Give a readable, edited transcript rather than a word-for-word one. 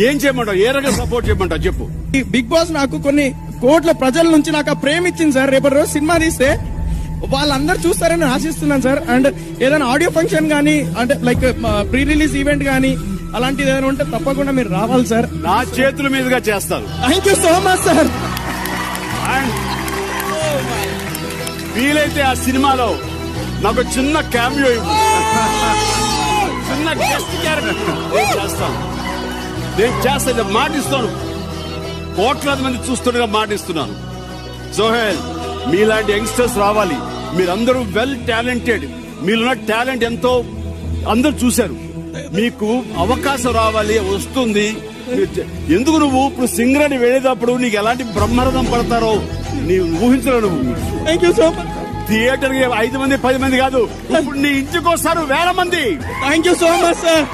ఏం చేయమంటావు? ఏ రకంగా సపోర్ట్ చేయమంటావు చెప్పు. ఈ బిగ్ బాస్ నాకు కొన్ని కోట్ల ప్రజల నుంచి నాకు ఆ ప్రేమ ఇచ్చింది సార్. రేపటి రోజు సినిమా తీస్తే వాళ్ళందరూ చూస్తారని ఆశిస్తున్నాను సార్. అండ్ ఏదైనా ఆడియో ఫంక్షన్ గానీ అంటే లైక్ ప్రీ రిలీజ్ ఈవెంట్ గానీ అలాంటిది ఏదైనా ఉంటే తప్పకుండా మీరు రావాలి సార్. నా చేతుల మీదుగా చేస్తాను. Thank you so much sir. వీలైతే ఆ సినిమాలో నాకు చిన్న క్యామియో చిన్న గెస్ట్ క్యారెక్టర్ నేను చేస్తాను, మాటిస్తాను. కోట్లాది మంది చూస్తుండగా మాటిస్తున్నాను. సోహెల్, మీలాంటి యంగ్స్టర్స్ రావాలి. మీరందరూ వెల్ టాలెంటెడ్. మీరున్న టాలెంట్ ఎంతో అందరూ చూశారు. మీకు అవకాశం రావాలి, వస్తుంది. ఎందుకు నువ్వు ఇప్పుడు సింగర్ అని వెళ్ళేటప్పుడు నీకు ఎలాంటి బ్రహ్మరథం పడతారో నీవు ఊహించలేవు. నువ్వు thank you so much. Theatre కి 5 మంది 10 మంది కాదు, ఇప్పుడు నీ ఇంటికి వస్తారు 1000 మంది. Thank you so much sir.